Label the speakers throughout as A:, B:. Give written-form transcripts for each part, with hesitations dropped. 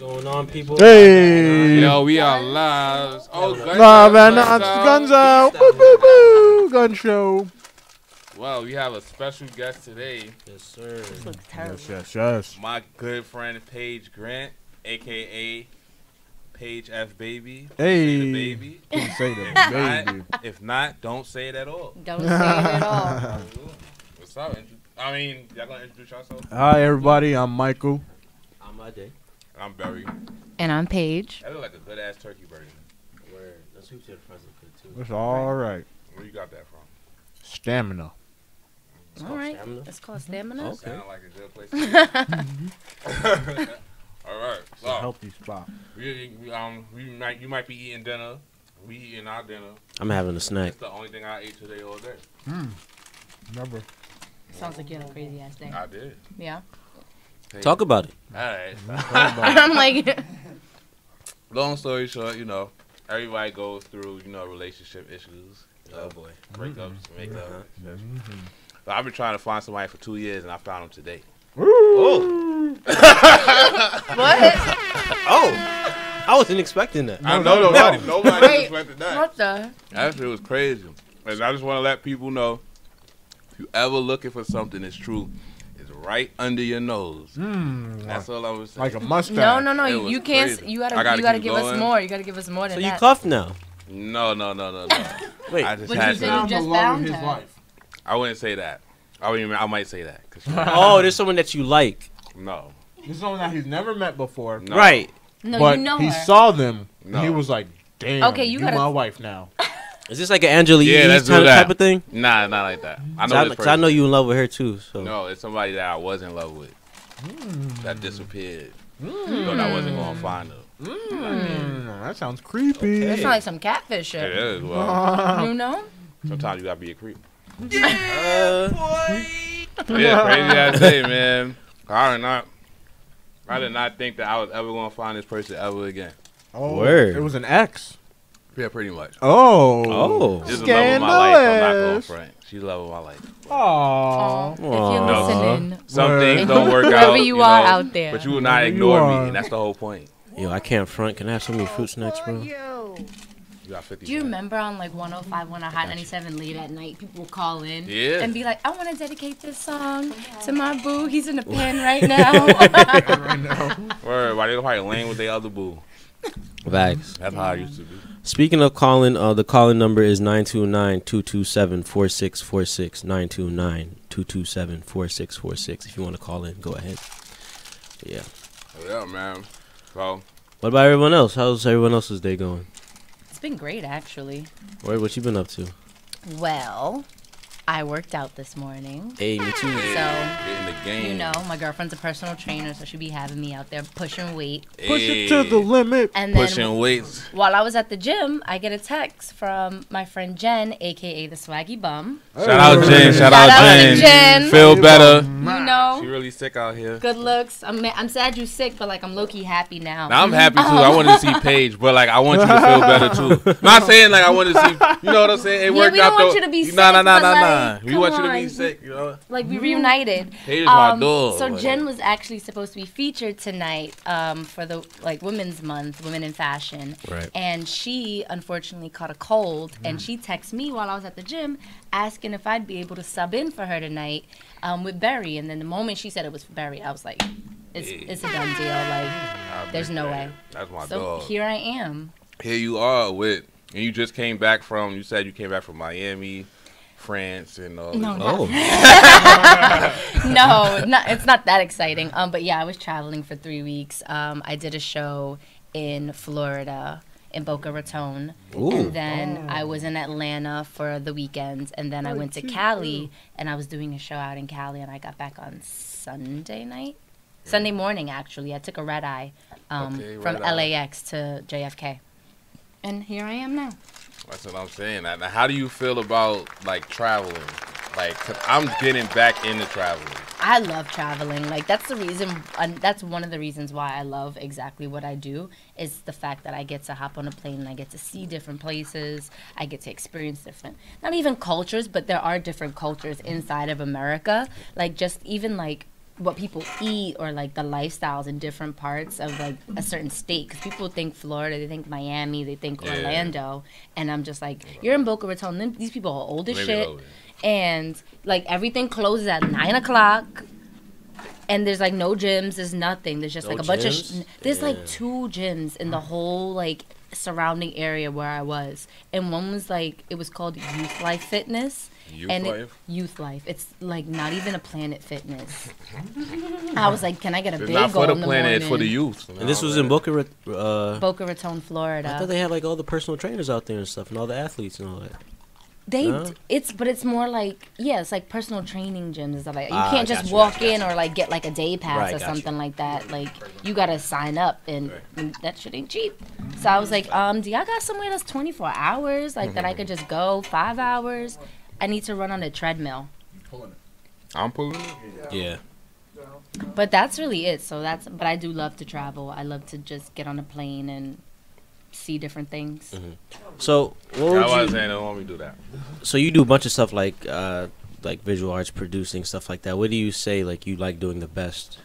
A: Going on, people?
B: Hey!
C: Yo, we are live. Oh,
B: guns out. Boo, boo, boo. Gun show.
C: Well, we have a special guest today.
A: Yes, sir.
D: This looks terrible.
B: Yes.
C: My good friend Paige Grant, a.k.a. Paige F. Baby.
B: Hey.
C: Say the baby.
B: Didn't say that, baby.
C: If not, don't say it at all.
D: Don't say it at all.
C: What's up? I mean, y'all gonna introduce yourself?
B: Hi, everybody. I'm Michael.
A: I'm my day.
C: I'm Barry.
D: And I'm Paige.
C: That look like a good ass turkey burger.
A: Word. That's who to the president good too.
B: It's all right.
C: Where you got that from?
B: Stamina.
A: It's
D: All
A: called
D: right.
A: stamina.
D: It's called stamina.
A: Okay.
C: Sound like a good place. To eat. All right.
B: It's a
C: So
B: healthy spot.
C: you might be eating dinner. We eating our dinner.
A: I'm having a snack.
C: That's the only thing I ate today all day.
B: Never.
D: Sounds like you had a crazy ass day.
C: I did.
D: Yeah.
C: Hey.
A: Talk about it.
C: All right.
D: I'm like,
C: Long story short, everybody goes through, relationship issues.
A: Oh boy.
C: Breakups, makeup.
B: Mm-hmm.
C: But I've been trying to find somebody for 2 years, and I found him today.
A: Oh.
D: what?
A: Oh. I wasn't expecting that.
C: I know nobody
D: Wait,
C: expected that.
D: what the?
C: That shit was crazy. And I just want to let people know, if you ever looking for something that's true, it's right under your nose. That's all I was saying.
B: Like a mustache.
D: No.
C: It was
D: You can't.
C: crazy.
D: You
C: I
D: gotta
C: gotta keep
D: give us
C: going.
D: more. You gotta give us more than
A: So you
D: that.
A: cuffed now?
C: No.
A: Wait.
C: I just
D: But
C: had
D: you said
C: to.
D: you just found her.
C: I wouldn't say that. I might say that.
A: Oh, there's someone that you like.
C: No.
B: This is someone that he's never met before.
C: No.
A: Right.
D: No,
B: But
D: you know
B: he
D: her.
B: saw them.
C: No.
B: And he was like, damn,
D: Okay, you
B: you
D: gotta-
B: my wife now.
A: Is this like an Angela
C: Yeah,
A: Yee
C: let's do
A: type,
C: that.
A: type of thing?
C: Nah, not like that. I know this
A: Because I know
C: person.
A: you in love with her too. So.
C: No, it's somebody that I was in love with. That disappeared. Thought I wasn't going to find her.
B: That sounds creepy.
D: That sounds like some catfish shit.
C: It is, well.
D: You know?
C: Sometimes you got to be a creep.
A: Uh,
C: Yeah, crazy ass day, man. I did not think that I was ever going to find this person ever again.
B: Oh,
A: Word.
B: It was an ex.
C: Yeah, pretty much.
B: Oh.
C: This is the love of my life. I'm not going
B: Scandalous.
C: front. She's the love of my life.
B: Aww.
D: If you're
C: No.
D: listening,
C: Some
B: Word.
C: things don't work out.
D: wherever you are out there.
C: But you will not
B: Wherever you
C: ignore
B: are.
C: me, and that's the whole point.
A: yo, I can't front. Can I have so many fruit snacks, bro?
C: You got 50
D: Do you
C: cents.
D: remember on like 105 when I Hot 97 late at night, people would call in
C: Yeah.
D: and be like, I want to dedicate this song to my boo. He's in the pen right now.
B: Right now.
C: Word, why they probably laying with their other boo.
A: Facts.
C: That's how I used to be.
A: Speaking of calling, the calling number is 929-227-4646. 929-227-4646. If you want to call in, go ahead. But yeah.
C: Yeah, man. So,
A: What about everyone else? How's everyone else's day going?
D: It's been great, actually.
A: What you been up to?
D: Well, I worked out this morning.
A: Hey, me too.
C: hey, getting the game.
D: You know, my girlfriend's a personal trainer, so she'll be having me out there pushing weight.
B: Push it to the limit.
D: And then
C: Pushing weights.
D: while I was at the gym, I get a text from my friend Jen, a.k.a. the Swaggy Bum.
C: Shout out Jen. Shout
D: out
C: out
D: to
C: Jen.
D: Jen.
C: Feel better.
D: You
C: She
D: know,
C: really sick out here.
D: good looks. I'm sad you're sick, but like I'm low-key happy now.
C: Now I'm happy too. I wanted to see Paige, but like I want you to feel better too. Not saying like I want to see. You know what I'm saying? It
D: Yeah,
C: worked
D: we don't
C: out
D: want
C: though.
D: you to be sick,
C: Nah.
D: but, like,
C: We want you to
D: come
C: be
D: on.
C: sick. You know.
D: Like we reunited.
C: Paige is my dog.
D: So
C: like-
D: Jen was actually supposed to be featured tonight for the Women's Month, Women in Fashion.
A: Right.
D: And she unfortunately caught a cold, and she texted me while I was at the gym asking if I'd be able to sub in for her tonight with Berry. And then the moment she said it was for Berry, I was like, it's a done deal. Like, there's no way.
C: That's my
D: So
C: dog.
D: here I am.
C: Here you are with, and you just came back from. You said you came back from Miami, France, and all.
D: No,
C: this.
A: Oh.
D: It's not that exciting. But yeah, I was traveling for 3 weeks. I did a show in Florida, in Boca Raton.
A: Ooh.
D: And then I was in Atlanta for the weekend. And then I went to Cali, and I was doing a show out in Cali, and I got back on Sunday night. Sunday morning, actually. I took a red eye
C: Okay,
D: from
C: red eye.
D: LAX to JFK. And here I am now.
C: That's what I'm saying. Now, how do you feel about like traveling? Like, 'cause I'm getting back into traveling.
D: I love traveling. Like that's the reason. That's one of the reasons why I love exactly what I do. Is the fact that I get to hop on a plane and I get to see different places. I get to experience different, not even cultures, but there are different cultures inside of America. Like just even like what people eat or like the lifestyles in different parts of like a certain state. Because people think Florida, they think Miami, they think Orlando, and I'm just like, you're in Boca Raton. These people are old as shit, and like everything closes at 9 o'clock. And there's like no gyms, there's nothing. There's just like a bunch of there's like 2 gyms in the whole like surrounding area where I was. And one was like, it was called Youth Life Fitness. Youth Life. It's like not even a Planet Fitness. I was like, can I get a big
C: not
D: goal
C: for the
D: in the
C: planet,
D: morning?
C: it's for the youth.
A: And this was in Boca
D: Raton, Florida.
A: I thought they had like all the personal trainers out there and stuff, and all the athletes and all that.
D: It's more like, it's like personal training gyms and stuff like that. You can't just walk in or like get like a day pass or something like that. Like you gotta sign up, and that shit ain't cheap. So I was like, do y'all got somewhere that's 24 hours like that I could just go 5 hours? I need to run on a treadmill.
C: I'm pulling it.
A: Yeah.
D: But that's really it. But I do love to travel. I love to just get on a plane and see different things.
A: So what would
C: I was saying, don't want me to do that.
A: So you do a bunch of stuff like visual arts, producing, stuff like that. What do you say like you like doing the best?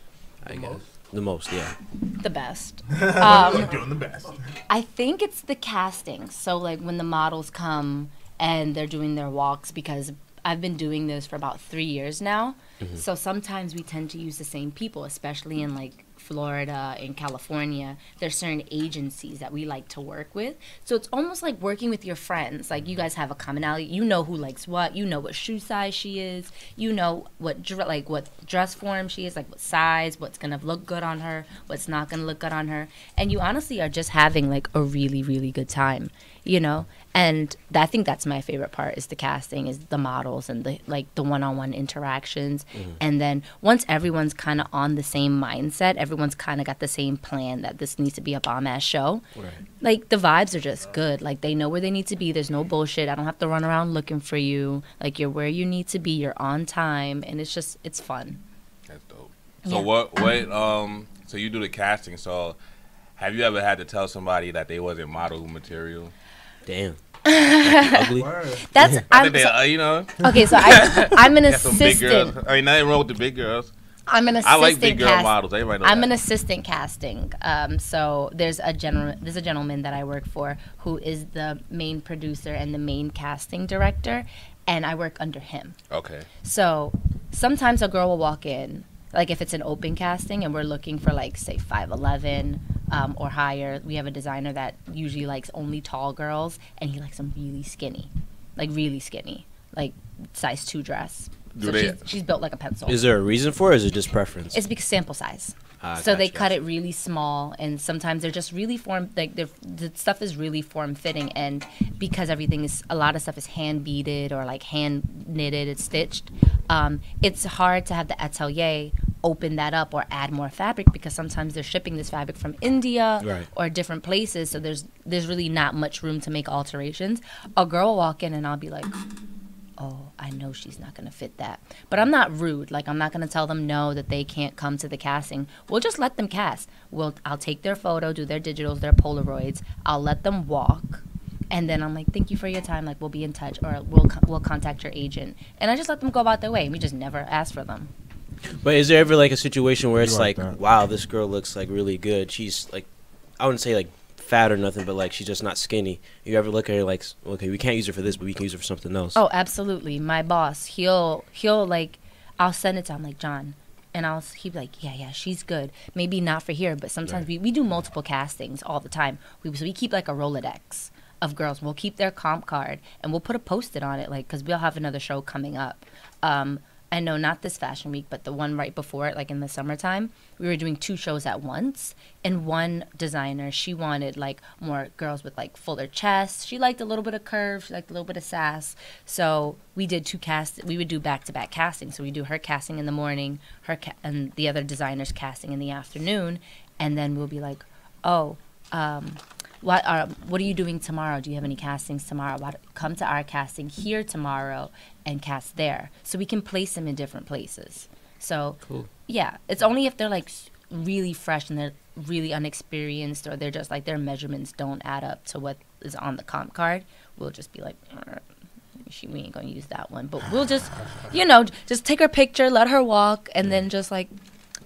A: I guess the most, yeah.
D: The best.
B: Doing the best.
D: I think it's the casting. So like when the models come and they're doing their walks, because I've been doing this for about 3 years now. So sometimes we tend to use the same people, especially in like Florida and California. There's certain agencies that we like to work with. So it's almost like working with your friends. Like you guys have a commonality. You know who likes what. You know what shoe size she is. You know what dress form she is, like what size, what's going to look good on her, what's not going to look good on her. And you honestly are just having like a really, really good time, you know? And I think that's my favorite part, is the casting, is the models and the one-on-one interactions. And then once everyone's kind of on the same mindset, everyone's kind of got the same plan that this needs to be a bomb-ass show. Right. Like the vibes are just good. Like they know where they need to be. There's no bullshit. I don't have to run around looking for you. Like you're where you need to be. You're on time. And it's fun.
C: That's dope. So so you do the casting. So have you ever had to tell somebody that they wasn't model material?
A: Damn. Ugly.
D: That's
C: you know.
D: Okay, so I'm an
C: Some big girls.
D: assistant.
C: I mean, nothing wrong with the big girls.
D: I'm an assistant.
C: I like big girl models. Everybody knows
D: I'm
C: that.
D: an assistant casting. So there's a gentleman that I work for who is the main producer and the main casting director, and I work under him.
C: Okay.
D: So sometimes a girl will walk in, like if it's an open casting and we're looking for like say 5'11" or higher. We have a designer that usually likes only tall girls, and he likes them really skinny, like size 2 dress. She's built like a pencil.
A: Is there a reason for it, or is it just preference?
D: It's because sample size. So they cut it really small, and sometimes they're just really the stuff is really form fitting, and because a lot of stuff is hand beaded or like hand knitted, it's stitched. It's hard to have the atelier open that up or add more fabric, because sometimes they're shipping this fabric from India or different places, so there's really not much room to make alterations. A girl will walk in and I'll be like, oh, I know she's not going to fit that. But I'm not rude. Like, I'm not going to tell them no, that they can't come to the casting. We'll just let them cast. I'll take their photo, do their digitals, their Polaroids. I'll let them walk. And then I'm like, thank you for your time. Like, we'll be in touch, or we'll contact your agent. And I just let them go about their way. We just never ask for them.
A: But is there ever like a situation where it's like wow, this girl looks like really good. She's like, I wouldn't say like fat or nothing, but like she's just not skinny. You ever look at her like, okay, we can't use her for this, but we can use her for something else?
D: Oh, absolutely. My boss, he'll like, I'll send it to him like, John, and he'll be like, yeah, she's good. Maybe not for here, but sometimes we do multiple castings all the time. So we keep like a Rolodex of girls. We'll keep their comp card and we'll put a Post-it on it, like, because we'll have another show coming up. I know not this fashion week, but the one right before it, like in the summertime, we were doing 2 shows at once. And one designer, she wanted like more girls with like fuller chests. She liked a little bit of curve. She liked a little bit of sass. So we did 2 casts. We would do back-to-back casting. So we do her casting in the morning, and the other designer's casting in the afternoon. And then we'll be like, oh, what are you doing tomorrow? Do you have any castings tomorrow? Come to our casting here tomorrow and cast there. So we can place them in different places. So, yeah, it's only if they're like really fresh and they're really unexperienced, or they're just like their measurements don't add up to what is on the comp card. We'll just be like, we ain't going to use that one. But we'll just, just take her picture, let her walk, and then just like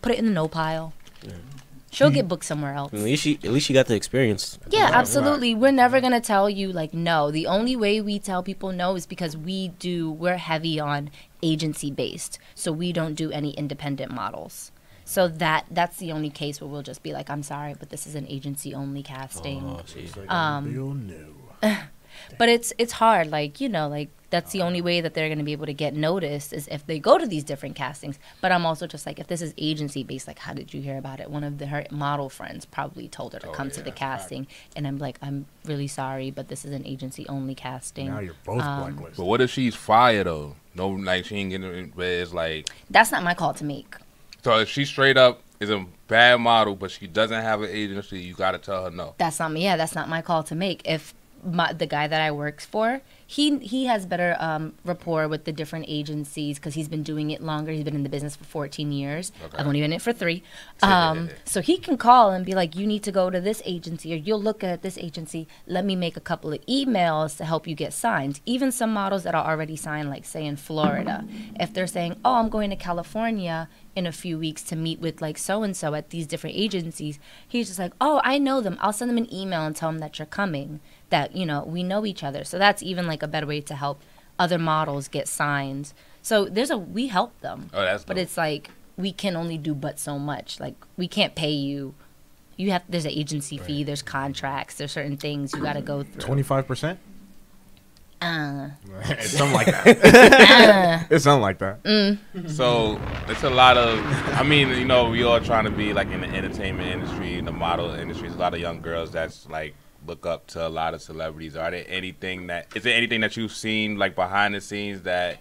D: put it in the no pile. She'll get booked somewhere else.
A: At least she got the experience.
D: Yeah, absolutely. We're never going to tell you, like, no. The only way we tell people no is because we're heavy on agency-based. So we don't do any independent models. So that's the only case where we'll just be like, I'm sorry, but this is an agency-only casting.
A: Oh, geez.
D: But it's hard, like, you know, like, that's the only way that they're going to be able to get noticed is if they go to these different castings. But I'm also just like, if this is agency-based, like, how did you hear about it? One of her model friends probably told her to come to the casting. And I'm like, I'm really sorry, but this is an agency-only casting.
B: Now you're both blacklisted.
C: But what if she's fired, though? No, like, she ain't getting it, but it's like...
D: That's not my call to make.
C: So if she straight up is a bad model, but she doesn't have an agency, you got to tell her no.
D: That's not me. Yeah, that's not my call to make. If the guy that I work for, he has better rapport with the different agencies because he's been doing it longer. He's been in the business for 14 years. Okay. I've only been in it for 3. So he can call and be like, you need to go to this agency or you'll look at this agency. Let me make a couple of emails to help you get signed. Even some models that are already signed, like say in Florida, if they're saying, oh, I'm going to California in a few weeks to meet with like so-and-so at these different agencies, he's just like, oh, I know them. I'll send them an email and tell them that you're coming, that, you know, we know each other. So that's even like a better way to help other models get signed. So we help them.
C: Oh, that's
D: but
C: dope.
D: it's like, we can only do but so much. Like, we can't pay you. There's an agency fee, there's contracts, there's certain things you got to go through.
B: 25%? It's something like that. It's something like that.
C: So it's a lot of, I mean, you know, we all trying to be like in the entertainment industry, in the model industry. There's a lot of young girls that's like look up to a lot of celebrities. Is there anything that you've seen like behind the scenes that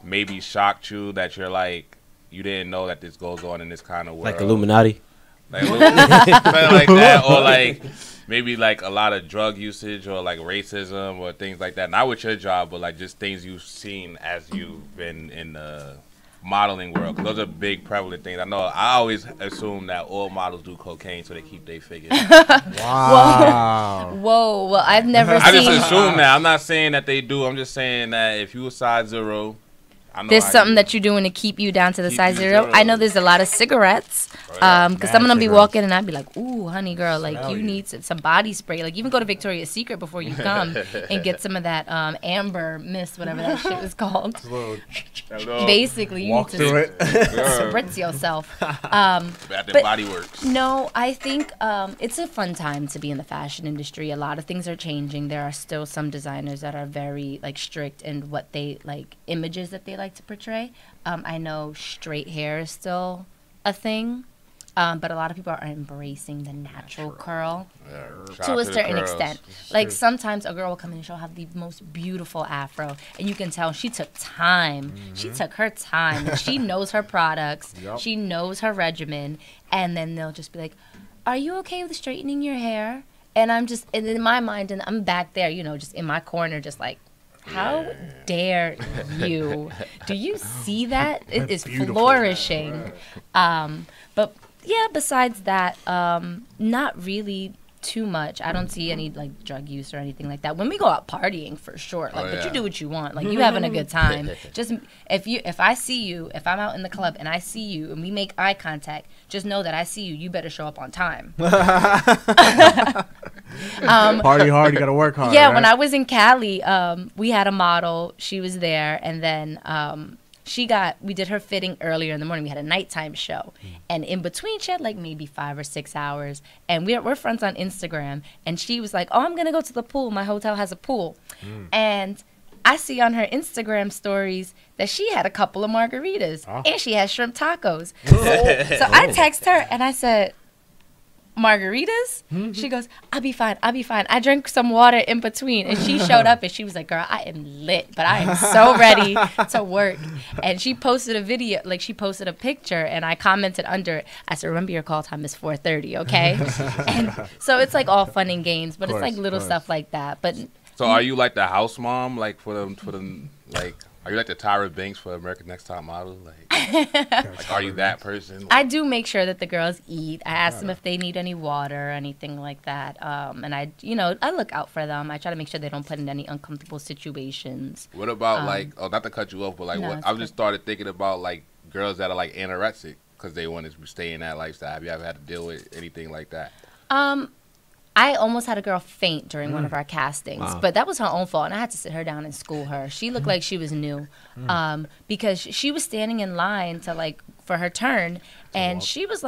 C: maybe shocked you, that you're like, you didn't know that this goes on in this kind of world?
A: Like Illuminati?
C: Like, something like that, or like maybe like a lot of drug usage or like racism or things like that. Not with your job, but like just things you've seen as you've been in the modeling world. 'Cause those are big prevalent things. I know I always assume that all models do cocaine so they keep their figures.
B: Wow.
D: Whoa. Well, I've never
C: I
D: seen.
C: just assume that. I'm not saying that they do. I'm just saying that if you a size 0, I know
D: there's something that you're doing to keep you down to the size 0. I know there's a lot of cigarettes. Because some of them be walking and I'd be like, ooh, honey girl, like you need some body spray. Like even go to Victoria's Secret before you come and get some of that amber mist, whatever that shit is called. Basically, you need to spritz yourself.
C: At the Body Works.
D: No, I think it's a fun time to be in the fashion industry. A lot of things are changing. There are still some designers that are very like strict in what they like, images that they like to portray. I know straight hair is still a thing. But a lot of people are embracing the natural curl to a certain extent. Like sometimes a girl will come in and she'll have the most beautiful afro, and you can tell she took time. She took her time. And she knows her products. She knows her regimen. And then they'll just be like, "Are you okay with straightening your hair?" And I'm just, and in my mind, and I'm back there, you know, just in my corner, just like, how dare you? Do you see that? It is flourishing. But yeah, besides that, not really too much. I don't see any like drug use or anything like that. When we go out partying, for sure. Like, but you do what you want. Like you having a good time. Just if I see you, if I'm out in the club and I see you and we make eye contact, just know that I see you. You better show up on time.
B: Party hard, you gotta work hard.
D: Yeah,
B: right?
D: when I was in Cali, we had a model. She was there, and then we did her fitting earlier in the morning. We had a nighttime show. And in between, she had like maybe 5 or 6 hours. And we're friends on Instagram. And she was like, oh, I'm going to go to the pool. My hotel has a pool. And I see on her Instagram stories that she had a couple of margaritas. And she had shrimp tacos. So I text her and I said, margaritas? She goes, I'll be fine. I drank some water in between. And she showed up and she was like, girl, I am lit, but I am so ready to work. And she posted a video, like she posted a picture, and I commented under it. I said, remember your call time is 4:30, okay? And so it's like all fun and games, but it's like little stuff like that. But
C: so are you like the house mom, like for them like, are you like the Tyra Banks for American Next Top Model? Like are you that person?
D: I do make sure that the girls eat. I ask them if they need any water or anything like that. And I look out for them. I try to make sure they don't put in any uncomfortable situations.
C: What about not to cut you off, but like I just started thinking about like girls that are like anorexic. because they want to stay in that lifestyle? Have you ever had to deal with anything like that?
D: I almost had a girl faint during one of our castings, but that was her own fault, and I had to sit her down and school her. She looked like she was new, because she was standing in line to for her turn, and she was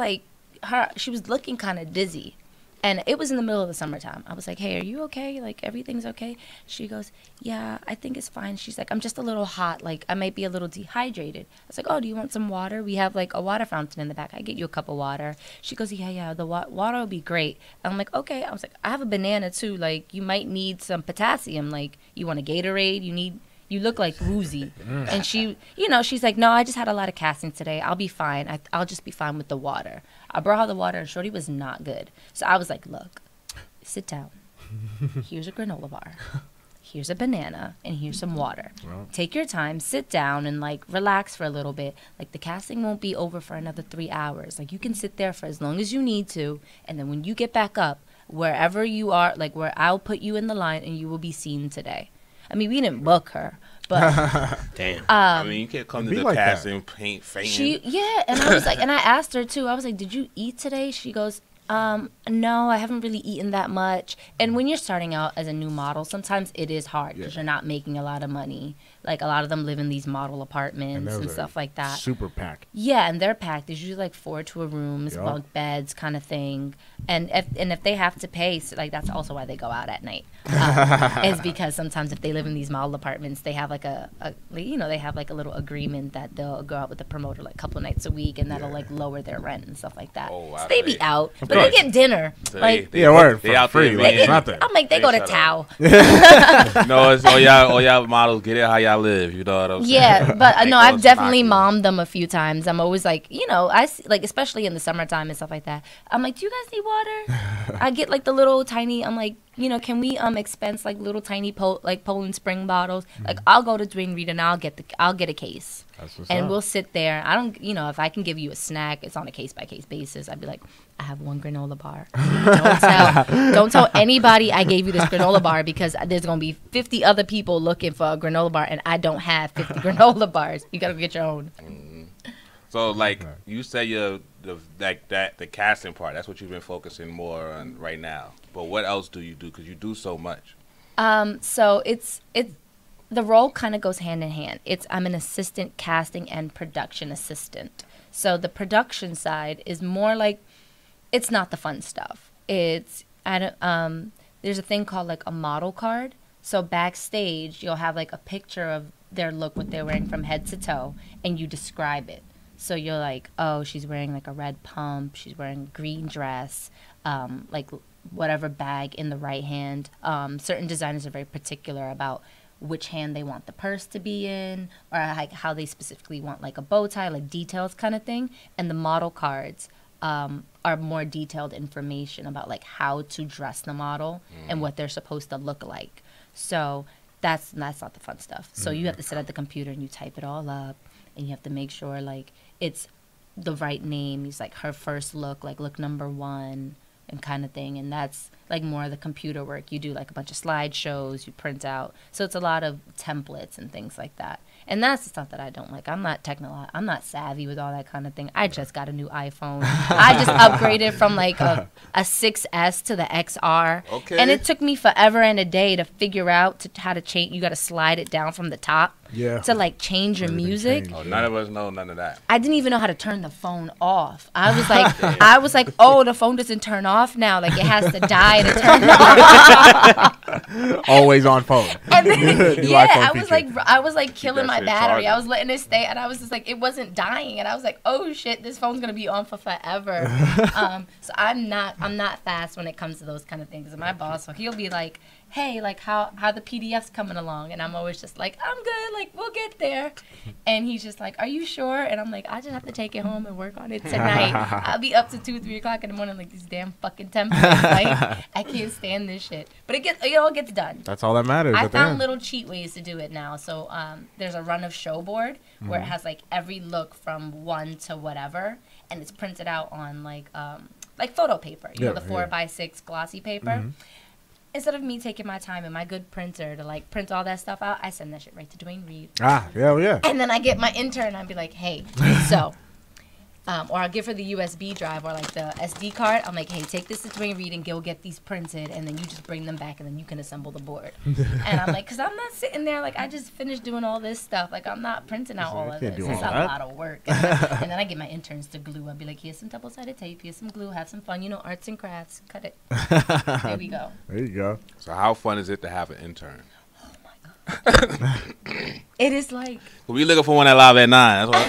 D: she was looking kind of dizzy. And it was in the middle of the summertime. I was like, hey, are you okay? Like, everything's okay? She goes, yeah, I think it's fine. She's like, I'm just a little hot. Like, I might be a little dehydrated. I was like, oh, do you want some water? We have, a water fountain in the back. I get you a cup of water. She goes, yeah, the water will be great. And I'm like, okay. I was like, I have a banana, too. Like, you might need some potassium. Like, you want a Gatorade? You look like woozy. And she, she's like, no, I just had a lot of castings today. I'll be fine. I'll just be fine with the water. I brought her the water, and Shorty was not good. So I was like, look, sit down. Here's a granola bar. Here's a banana, and here's some water. Well, take your time, sit down, and, relax for a little bit. The casting won't be over for another 3 hours. You can sit there for as long as you need to, and then when you get back up, wherever you are, where I'll put you in the line, and you will be seen today. I mean, we didn't book her, but
A: damn.
C: I mean, you can't come to the casting fainting.
D: And I was like, and I asked her too. I was like, "Did you eat today?" She goes, "No, I haven't really eaten that much." And when you're starting out as a new model, sometimes it is hard because you're not making a lot of money. A lot of them live in these model apartments and stuff like that.
B: Super packed.
D: Yeah, and they're packed. There's usually 4 to a rooms, bunk beds, kind of thing. And if they have to pay, that's also why they go out at night. Is because sometimes if they live in these model apartments, they have they have a little agreement that they'll go out with the promoter a couple nights a week, and that'll lower their rent and stuff like that.
C: Oh,
D: so they be out, but they get dinner.
C: So they out free.
D: I'm like, they go to Tao.
C: No, it's all y'all models get it how y'all live. You know what I'm saying?
D: Yeah, but no, I've definitely mommed them a few times. I'm always I see, especially in the summertime and stuff like that. I'm like, do you guys need water? I get the little tiny. I'm like, can we expense little tiny Poland Spring bottles? I'll go to Dwayne Reed and I'll get a case. And we'll sit there. I don't, if I can give you a snack, it's on a case by case basis. I'd be like, I have one granola bar. Don't tell anybody I gave you this granola bar because there's gonna be 50 other people looking for a granola bar and I don't have 50 granola bars. You gotta get your own.
C: So you say the casting part. That's what you've been focusing more on right now. But what else do you do? Because you do so much.
D: So it's the role kind of goes hand in hand. I'm an assistant casting and production assistant. So the production side is more it's not the fun stuff. There's a thing called a model card. So backstage, you'll have a picture of their look, what they're wearing from head to toe, and you describe it. So you're like, oh, she's wearing a red pump, she's wearing a green dress, whatever bag in the right hand. Certain designers are very particular about which hand they want the purse to be in, or how they specifically want a bow tie, details kind of thing. And the model cards are more detailed information about how to dress the model and what they're supposed to look like. So that's not the fun stuff. So you have to sit at the computer and you type it all up, and you have to make sure it's the right name. It's her first look, look number 1 and kind of thing. And that's more of the computer work. You do a bunch of slideshows, you print out. So it's a lot of templates and things like that. And that's the stuff that I don't like. I'm not savvy with all that kind of thing. I just got a new iPhone. I just upgraded from a 6S to the XR.
C: Okay.
D: And it took me forever and a day to figure out how to change. You got to slide it down from the top to change your music.
C: Oh, none of us know none of that.
D: I didn't even know how to turn the phone off. I was like, oh, the phone doesn't turn off now. It has to die to turn off.
B: Always on phone.
D: And then, I was killing my battery. I was letting it stay, and I was just it wasn't dying, and I was like, oh shit, this phone's gonna be on for forever. So I'm not fast when it comes to those kind of things. And my boss, so he'll be like, hey, how the PDF's coming along, and I'm always just I'm good, we'll get there. And he's just are you sure? And I'm I just have to take it home and work on it tonight. I'll be up to 2-3 o'clock in the morning these damn fucking templates. I can't stand this shit, but it all gets done.
B: That's all that matters.
D: I found little cheat ways to do it now. So there's a run of show board where it has every look from 1 to whatever, and it's printed out on photo paper, the 4x6 glossy paper. Instead of me taking my time and my good printer to print all that stuff out, I send that shit right to Dwayne Reed.
B: Yeah.
D: And then I get my intern and I'd be like, hey, so Or I'll give her the USB drive or like the SD card. I'm like, hey, take this to Dwayne Reed and go get these printed, and then you just bring them back, and then you can assemble the board. And I'm like, because I'm not sitting there like I just finished doing all this stuff. Like I'm not printing out all of this. It's a lot of work. And then I get my interns to glue. I'll be like, here's some double-sided tape, here's some glue, have some fun. You know, arts and crafts. Cut it. There we go.
B: There you go.
C: So how fun is it to have an intern?
D: It is like
C: We looking for one at Live at 9. That's what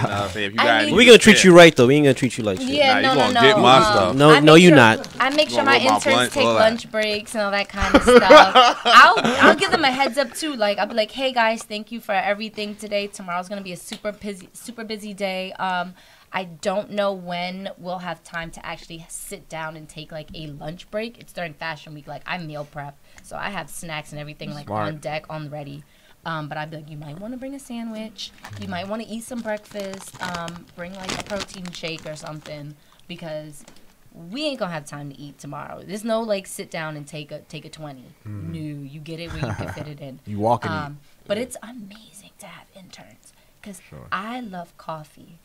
C: I'm saying. If you guys,
A: we gonna treat you right though. We ain't gonna treat you like shit.
D: yeah,
C: Nah,
D: no,
C: you
D: no,
C: gonna
D: no.
C: get my stuff.
A: No, you're not.
D: I make
C: You
D: sure
C: gonna
D: my
C: roll my
D: interns
C: blunt,
D: take
C: all that.
D: lunch breaks and all that kind of stuff. I'll give them a heads up too. Like I'll be like, hey guys, thank you for everything today. Tomorrow's gonna be a super busy day. I don't know when we'll have time to actually sit down and take like a lunch break. It's during fashion week. Like I meal prep, so I have snacks and everything like on deck, on ready. But I'd be like, you might want to bring a sandwich. You might want to eat some breakfast. Bring like a protein shake or something, because we ain't gonna have time to eat tomorrow. There's no like sit down and take a 20. No, you get it where you can fit it in.
B: You walk and eat.
D: But it's amazing to have interns. Because I love coffee.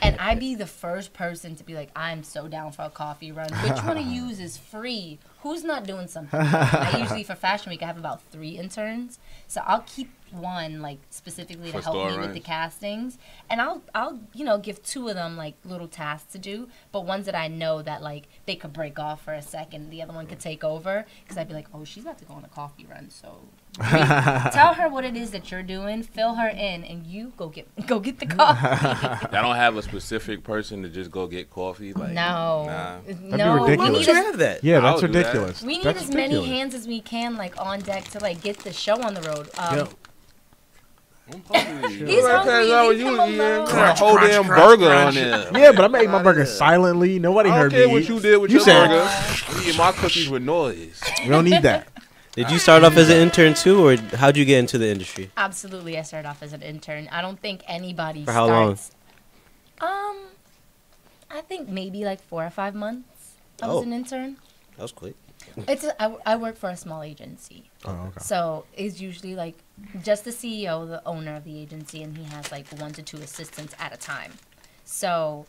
D: And I be the first person to be like, I'm so down for a coffee run. Which one of you is free? Who's not doing something? I usually, for Fashion Week, I have about 3 interns. So I'll keep one, like, specifically to help me with the castings. And I'll give 2 of them, like, little tasks to do. But ones that I know that, like, they could break off for a second. The other one could take over. Because I'd be like, oh, she's about to go on a coffee run. So tell her what it is that you're doing. Fill her in. And you go get the coffee.
C: I don't have a specific person to just go get coffee. Like,
D: no.
C: Nah.
B: That'd be
D: No.
B: ridiculous.
A: Why would you have that?
B: Yeah, that's
C: I'll do that.
B: ridiculous.
D: We need
B: That's
D: as
B: ridiculous.
D: many hands as we can, like, on deck to, like, get the show on the road. He's hungry. Leave him alone.
C: A whole damn burger on there.
B: Yeah, but I made my burger silently. Nobody
C: I
B: heard
C: don't care
B: me.
C: what you did with your
B: said-
C: burger. You eat my cookies with noise.
B: We don't need that.
A: Did you start off as an intern too, or how'd you get into the industry?
D: Absolutely, I started off as an intern. I don't think anybody
A: For how long?
D: starts. I think maybe like 4 or 5 months. I was an intern.
A: That was quick.
D: I work for a small agency.
B: Oh, okay.
D: So it's usually like just the CEO, the owner of the agency, and he has like 1 to 2 assistants at a time. So,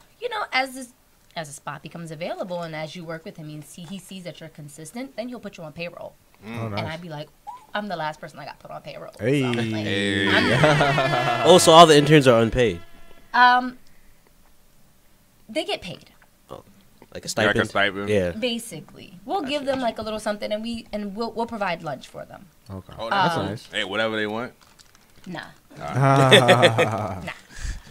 D: as a spot becomes available and as you work with him, he sees that you're consistent, then he'll put you on payroll.
B: Oh, nice.
D: And I'd be like, I'm the last person that got put on payroll.
B: Hey.
D: So I'm like,
C: Hey.
A: Oh, so all the interns are unpaid,
D: they get paid.
A: like a stipend.
C: Like a stipend?
A: Yeah.
D: Basically, we'll give them like a little something, and we'll provide lunch for them.
B: Okay.
C: Oh, that's
B: nice.
C: Hey, whatever they want.
D: Nah.
B: Nah.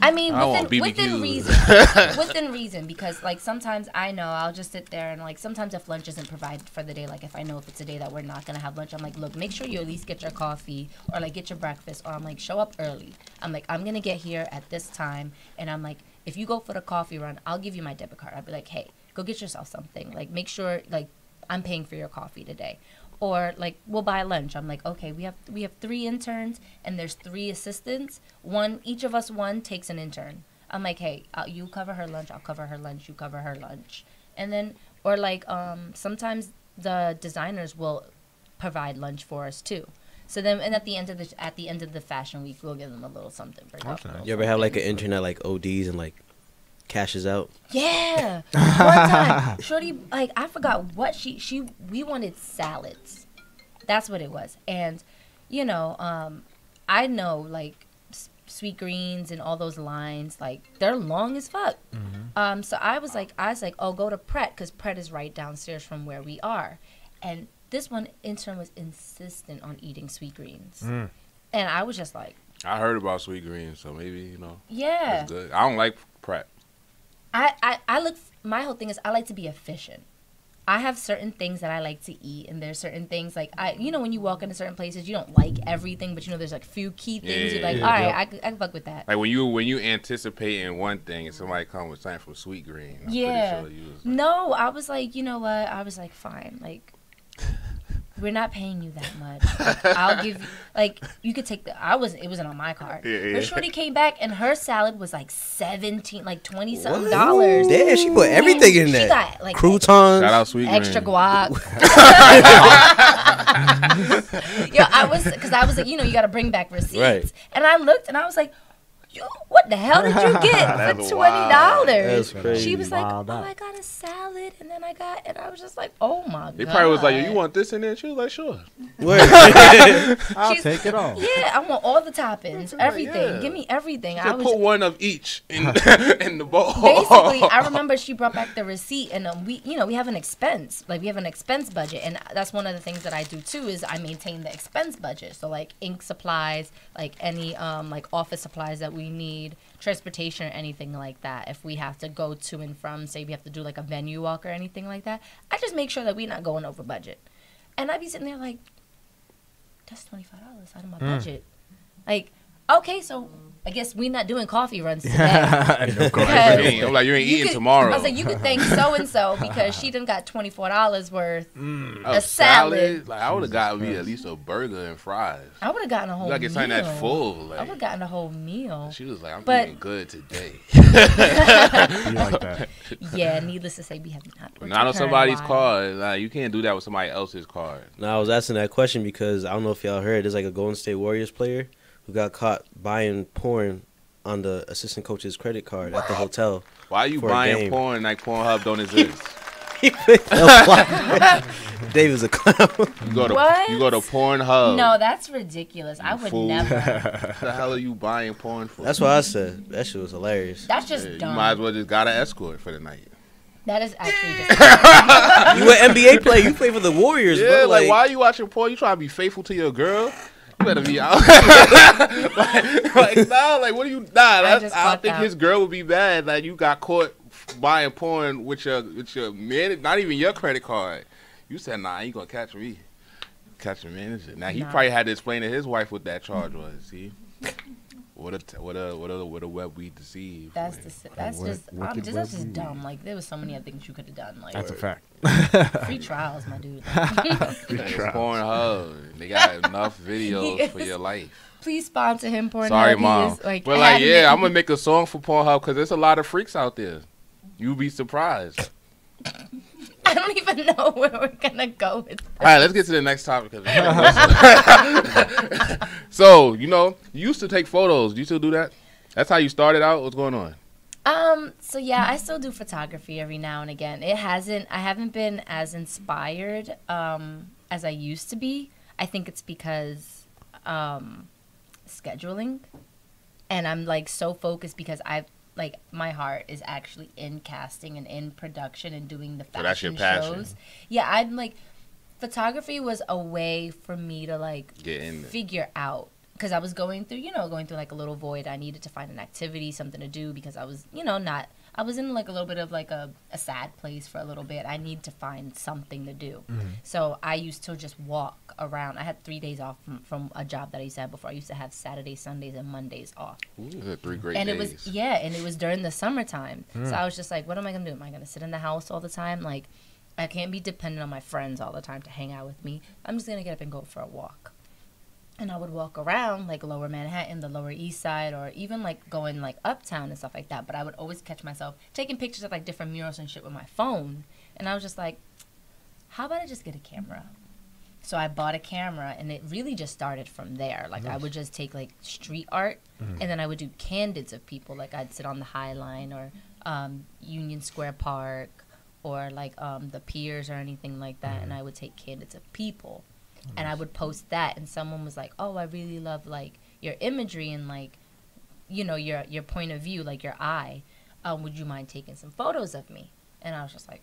D: I mean,
C: I want
D: within
C: BBQs.
D: reason. Within reason, because like sometimes I know I'll just sit there and like sometimes if lunch isn't provided for the day, like if I know if it's a day that we're not gonna have lunch, I'm like, look, make sure you at least get your coffee or like get your breakfast, or I'm like, show up early. I'm like, I'm gonna get here at this time, and I'm like, if you go for the coffee run, I'll give you my debit card. I'll be like, hey, go get yourself something. Like make sure like I'm paying for your coffee today. Or like we'll buy lunch. I'm like, okay, we have 3 interns and there's 3 assistants. Each of us takes an intern. I'm like, hey, you cover her lunch, I'll cover her lunch, you cover her lunch, and then or like sometimes the designers will provide lunch for us too. So then, and at the end of the fashion week, we'll give them a little something.
A: You ever have like an intern that like ODs and like cashes out?
D: Yeah. One time, Shorty, like, I forgot what we wanted salads. That's what it was. And, I know, like, sweet greens and all those lines, like, they're long as fuck. Mm-hmm. So I was like, oh, go to Pret, because Pret is right downstairs from where we are. And this one intern was insistent on eating sweet greens. Mm. And I was just like.
C: I heard about sweet greens, so maybe,
D: Yeah.
C: That's good. I don't like Pret.
D: My whole thing is I like to be efficient. I have certain things that I like to eat, and there's certain things like when you walk into certain places, you don't like everything, but there's like few key things you're like, all right, I can fuck with that.
C: Like when you anticipating one thing and somebody comes with something from sweet green. I'm
D: yeah.
C: pretty sure you was
D: No, I was like, you know what? I was like, fine, like. We're not paying you that much. I'll give you, like, you could take it wasn't on my card.
C: Yeah.
D: But Shorty came back and her salad was like $20-something dollars.
A: Damn, she put everything in there.
D: She got like
A: croutons.
C: Shout out sweet
D: extra
C: green.
D: guac. I was like, you got to bring back receipts.
A: Right.
D: And I looked and I was like, what the hell did you get for $20? She was like,
B: Wow,
D: oh, I got a salad, and then and I was just like, oh my god.
C: They probably was like, you want this in there? She was like, sure.
B: I'll take it all.
D: Yeah, I want all the toppings, everything. Give me everything.
C: I put one of each in the bowl.
D: Basically, I remember she brought back the receipt, and we have an expense. Like, we have an expense budget, and that's one of the things that I do too is I maintain the expense budget. So like ink supplies, like any like office supplies that we need, transportation or anything like that. If we have to go to and from, say we have to do like a venue walk or anything like that, I just make sure that we're not going over budget. And I'd be sitting there like, that's $25 out of my budget. Like, okay, so I guess we're not doing coffee runs today.
C: I'm like, you ain't eating tomorrow.
D: I was like, you could thank so-and-so because she done got $24 worth
C: a
D: salad.
C: Like, I would have got me at least a burger and fries.
D: I would have gotten a whole meal.
C: Like, it's something that's full. Like,
D: I would have gotten a whole meal.
C: She was like, I'm eating good today.
B: You like that?
D: Yeah, needless to say, we have not.
C: Not on somebody's card. Like, you can't do that with somebody else's card.
A: No, I was asking that question because I don't know if y'all heard. There's like a Golden State Warriors player who got caught buying porn on the assistant coach's credit card at the hotel.
C: Why are you buying porn like Pornhub don't exist?
A: Dave is a clown.
C: You go to Pornhub.
D: No, that's ridiculous. I would never.
C: What the hell are you buying porn for?
A: That's what I said. That shit was hilarious.
D: That's just dumb.
C: You might as well just got an escort for the night.
D: That is actually just
A: You an NBA player. You play for the Warriors,
C: yeah,
A: bro.
C: Like, why are you watching porn? You trying to be faithful to your girl? You better be out. Like, what are you? I don't think his girl would be mad that you got caught buying porn with your man, not even your credit card. You said, nah, you gonna catch me. Catch the manager. Now he probably had to explain to his wife what that charge was. See, what a web we deceive.
D: That's just dumb. Like, there was so many other things you could have done. Like,
B: That's a fact.
D: Free trials, my dude.
C: Pornhub. They got enough videos for your life.
D: Please sponsor him, Pornhub.
C: Sorry, Mom. I'm gonna make a song for Pornhub because there's a lot of freaks out there. You'd be surprised.
D: I don't even know where we're gonna go with this.
C: All right, let's get to the next topic. So, you used to take photos. Do you still do that? That's how you started out? What's going on?
D: So yeah, I still do photography every now and again. I haven't been as inspired as I used to be. I think it's because scheduling, and I'm like so focused because my heart is actually in casting and in production and doing the fashion shows. Yeah, I'm like, photography was a way for me to like figure out, because I was going through like a little void. I needed to find an activity, something to do, because I was, I was in like a little bit of like a sad place for a little bit. I need to find something to do. Mm-hmm. So I used to just walk around. I had 3 days off from a job that I used to have before. I used to have Saturdays, Sundays, and Mondays off.
C: Ooh, 3 great days.
D: And it was during the summertime. So I was just like, what am I going to do? Am I going to sit in the house all the time? Like, I can't be dependent on my friends all the time to hang out with me. I'm just going to get up and go for a walk. And I would walk around like Lower Manhattan, the Lower East Side, or even like going like uptown and stuff like that. But I would always catch myself taking pictures of like different murals and shit with my phone. And I was just like, how about I just get a camera? So I bought a camera, and it really just started from there. Like, I would just take like street art, and then I would do candids of people. Like, I'd sit on the High Line or Union Square Park or like the piers or anything like that, and I would take candids of people. And I would post that, and someone was like, oh, I really love like your imagery and like, your point of view, like your eye. Would you mind taking some photos of me? And I was just like,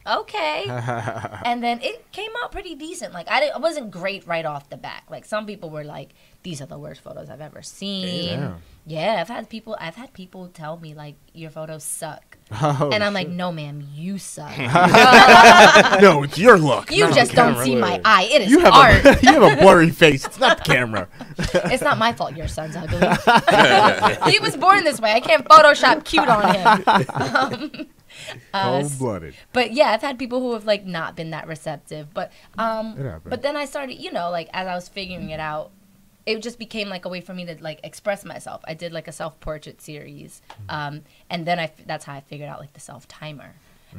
D: okay. And then it came out pretty decent. Like, I wasn't great right off the bat. Like, some people were like, these are the worst photos I've ever seen. Damn. Yeah, I've had people tell me like, your photos suck. Oh, and I'm like, no, ma'am, you suck.
B: No, it's your look.
D: You just don't see my eye. It is art.
B: You have a blurry face. It's not the camera.
D: It's not my fault your son's ugly. He was born this way. I can't Photoshop cute on him.
B: Cold-blooded.
D: But yeah, I've had people who have like not been that receptive. But then I started, like as I was figuring it out, it just became like a way for me to like express myself. I did like a self-portrait series, and then that's how I figured out like the self-timer.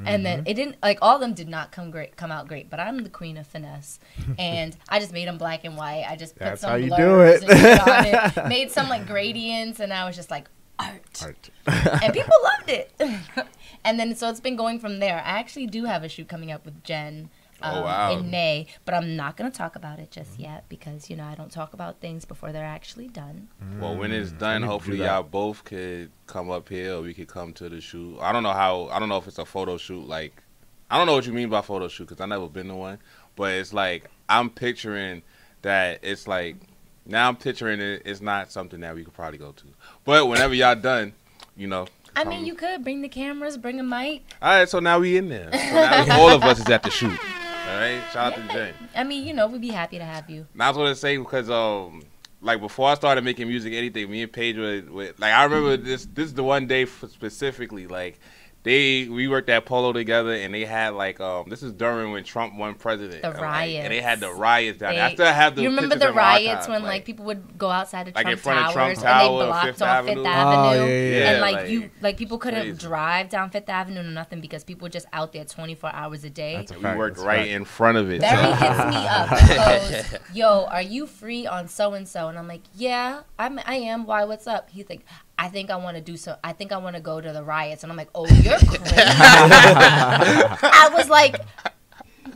D: And then it didn't, like, all of them did not come out great, but I'm the queen of finesse. And I just made them black and white. I just put some blurs and shit on it, made some like gradients, and I was just like, art. And people loved it. And then so it's been going from there. I actually do have a shoot coming up with Jen in May, but I'm not going to talk about it just yet because, you know, I don't talk about things before they're actually done.
C: Well, when it's done, hopefully y'all both could come up here or we could come to the shoot. I don't know if it's a photo shoot. Like, I don't know what you mean by photo shoot because I've never been to one, but it's like, I'm picturing that it's like, now I'm picturing it's not something that we could probably go to. But whenever y'all done, you know.
D: I mean, you could bring the cameras, bring a mic.
C: All right, so now we in there. So now all of us is at the shoot. All right, shout out to Jen.
D: I mean, you know, we'd be happy to have you.
C: Now, I was going to say because, like, before I started making music, anything, me and Paige were like, I remember this is the one day specifically, like, we worked at Polo together, and they had like this is during when Trump won president.
D: The riots.
C: And they had the riots down there. I still have the.
D: You remember the riots when like people would go outside of
C: like
D: Trump
C: in front of Trump
D: Towers
C: Tower,
D: and they blocked
C: Fifth
D: off
C: Avenue.
D: Fifth Avenue,
C: Yeah,
D: and like people couldn't
C: crazy.
D: drive down Fifth Avenue or nothing because people were just out there 24 hours a day.
C: We worked right in front of it.
D: Barry hits me up and goes, "Yo, are you free on so and so?" And I'm like, "Yeah, I am. Why? What's up?" He's like, I think I want to do so. I think I want to go to the riots. And I'm like, oh, you're crazy. I was like,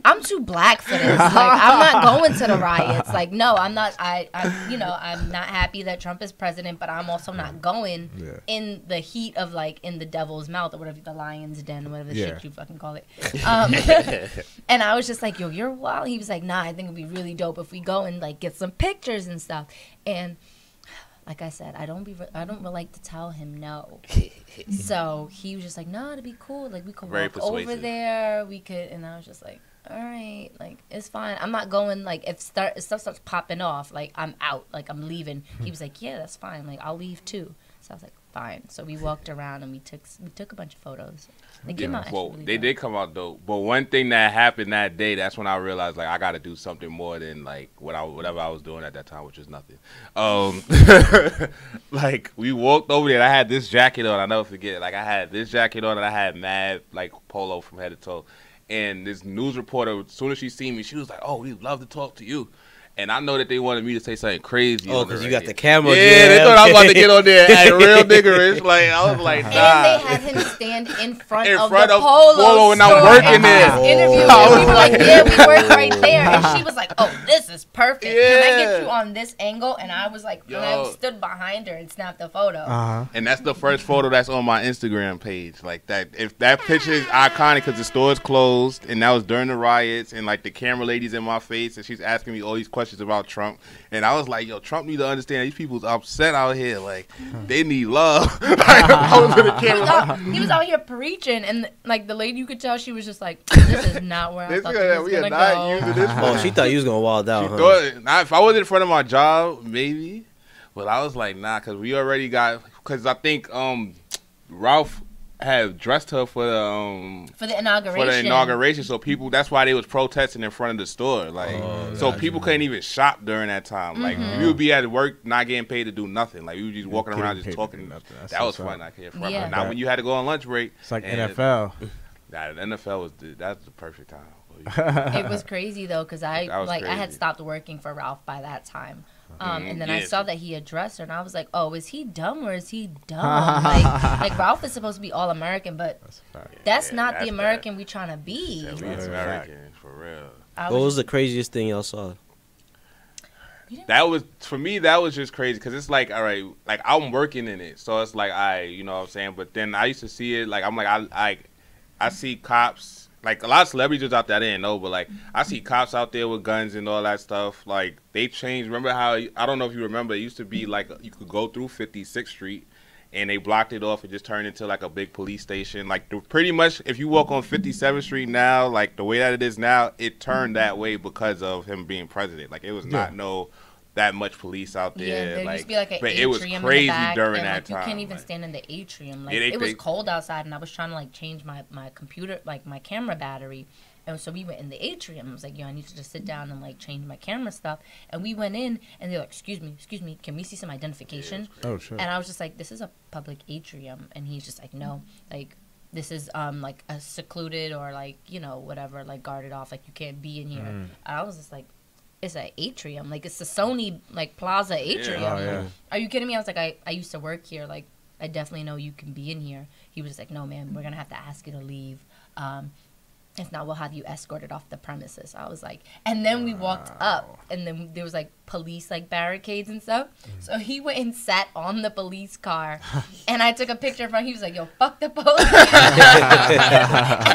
D: I'm too black for this. Like, I'm not going to the riots. Like, no, I'm not. I'm not happy that Trump is president, but I'm also not going in the heat of like in the devil's mouth or whatever, the lion's den, whatever shit you fucking call it. And I was just like, yo, you're wild. He was like, nah, I think it'd be really dope if we go and like get some pictures and stuff. And like I said, I don't really like to tell him no. So he was just like, no, it'd be cool. Like we could walk over there. We could, and I was just like, all right, like it's fine. I'm not going. Like if stuff starts popping off, like I'm out. Like I'm leaving. He was like, yeah, that's fine. Like I'll leave too. So I was like, fine. So we walked around and we took a bunch of photos. They came out really
C: they did come out dope. But one thing that happened that day, that's when I realized like I got to do something more than like whatever I was doing at that time, which was nothing. Like we walked over there. And I had this jacket on. I never forget. Like I had this jacket on and I had mad like polo from head to toe. And this news reporter, as soon as she seen me, she was like, "Oh, we'd love to talk to you." And I know that they wanted me to say something crazy.
A: Oh, because you got the camera.
C: Yeah, they thought I was about to get on there and real niggerish. Like I was like, nah.
D: And they had him stand in front of the Polo
C: when I'm working there.
D: Interview. And we were like, yeah, we work right there. And she was like, oh, this is perfect. Can I get you on this angle? And I was like, and I stood behind her and snapped the photo.
C: And that's the first photo that's on my Instagram page. Like that, if that picture is iconic because the store's closed and that was during the riots and like the camera lady's in my face and she's asking me all these questions about Trump, and I was like, yo, Trump need to understand these people's upset out here, like they need love. Like, I was in the camera.
D: He was out here preaching, and like the lady, you could tell she was just like, this is not where I thought this was gonna go.
C: Using this
A: Oh, she thought you was gonna wild out.
C: She thought, if I was in front of my job, maybe, but I was like, nah, because we already got, because I think Ralph had dressed her for the inauguration. So people, that's why they was protesting in front of the store. Like, so people couldn't even shop during that time. Like, we would be at work, not getting paid to do nothing. Like, we were just walking around, just talking. That was fun. I can't front. But now when you had to go on lunch break,
B: it's like NFL.
C: Nah, the NFL that's the perfect time.
D: It was crazy though, because I had stopped working for Ralph by that time. And then I saw that he had dressed her, and I was like, "Oh, is he dumb or is he dumb?" like Ralph is supposed to be all American, but that's not the American we trying to be.
C: Yeah, we American for real.
A: What was the craziest thing y'all saw?
C: That was, for me, that was just crazy because it's like, all right, like I'm working in it, so it's like you know what I'm saying. But then I used to see it, like I'm like I see cops. Like, a lot of celebrities out there, I didn't know, but, like, I see cops out there with guns and all that stuff. Like, they changed. Remember how, I don't know if you remember, it used to be, like, you could go through 56th Street, and they blocked it off and just turned into, like, a big police station. Like, pretty much, if you walk on 57th Street now, like, the way that it is now, it turned that way because of him being president. Like, it was not that much police out there.
D: Yeah, there used to be like an atrium
C: it was crazy
D: in the back,
C: during
D: and,
C: that time.
D: You can't even stand in the atrium. Like it was cold outside, and I was trying to like change my computer, like my camera battery. And so we went in the atrium. I was like, yo, I need to just sit down and like change my camera stuff. And we went in, and they're like, excuse me, can we see some identification?
B: Oh, sure.
D: And I was just like, this is a public atrium. And he's just like, no, like, this is like a secluded or like, you know, whatever, like guarded off, like you can't be in here. And I was just like, it's an atrium, like it's the Sony like Plaza atrium. Like, are you kidding me? I was like, I used to work here, like I definitely know you can be in here. He was just like, no man, we're gonna have to ask you to leave. If not, we'll have you escorted off the premises. I was like, and then we walked up, and then there was like police like barricades and stuff. So he went and sat on the police car, and I took a picture of him. He was like, "Yo, fuck the police." And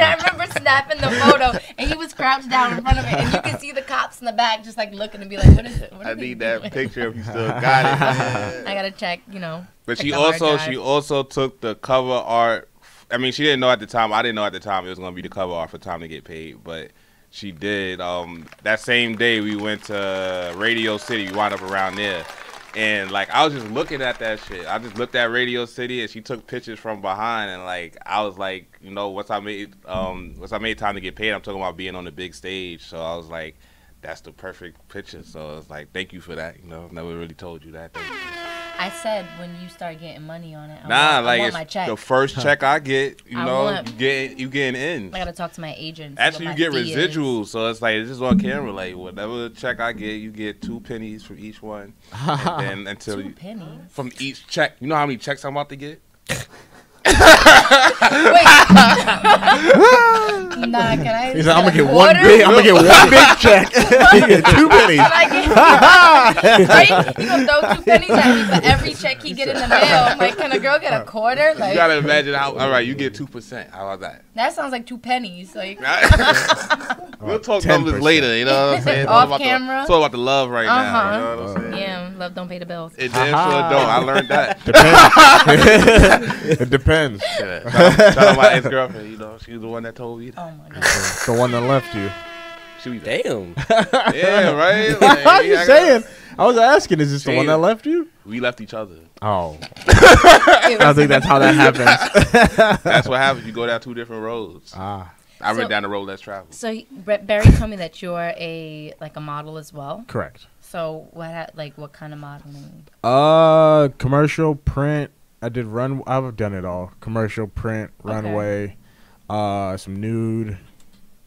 D: I remember snapping the photo, and he was crouched down in front of it, and you could see the cops in the back just like looking and be like, "What is it? What
C: I
D: are they
C: need that
D: doing?"
C: picture if you still got it.
D: I gotta check, you know.
C: But
D: check
C: she
D: the hard
C: also
D: drive.
C: took the cover art. I mean, she didn't know at the time. I didn't know at the time it was gonna be the cover art for Time to Get Paid, but she did. That same day we went to Radio City. We wound up around there, and like I was just looking at that shit. I just looked at Radio City, and she took pictures from behind, and like I was like, you know, once I made Time to Get Paid, I'm talking about being on the big stage. So I was like, that's the perfect picture. So it's like, thank you for that. You know, never really told you that. Thank you.
D: I said when you start getting money on it,
C: I
D: want
C: it's
D: my check.
C: the first check I get. You know,
D: want-
C: you getting in.
D: I gotta talk to my agent.
C: Actually, you get residuals, so it's like it's just on camera. Like whatever check I get, you get 2 pennies from each one, and then until
D: 2 pennies
C: from each check. You know how many checks I'm about to get?
D: Wait. Nah, can I?
B: He's like, I'm gonna get
D: quarter?
B: I'm gonna get one big check. You get 2 pennies.
D: Right? You gonna throw 2 pennies at me for every check he get in the mail? I'm like, can a girl get a quarter? Like,
C: You gotta imagine how. All right, you get 2%. How about that?
D: that sounds like 2 pennies. Like,
C: We'll talk numbers later. You know what I'm saying?
D: Off
C: It's all about
D: camera?
C: It's all about the love right now. You know what I'm saying?
D: yeah, love don't pay the bills.
C: It damn sure don't. I learned that.
B: It depends.
C: Shout out my ex-girlfriend. You know, she was the one that told me that.
D: Oh my god.
B: The one that left you.
C: She was
A: Damn.
C: Yeah, right.
B: What are you
C: I
B: saying? I was asking, is this the one that left you?
C: We left each other.
B: Oh. I think that's how that happens.
C: That's what happens. You go down 2 different roads.
B: Ah.
C: I went down the road less traveled.
D: So Barry told me that you're a model as well.
B: Correct.
D: So what kind of modeling?
B: Commercial, print. I've done it all. Commercial, print, runway, some nude.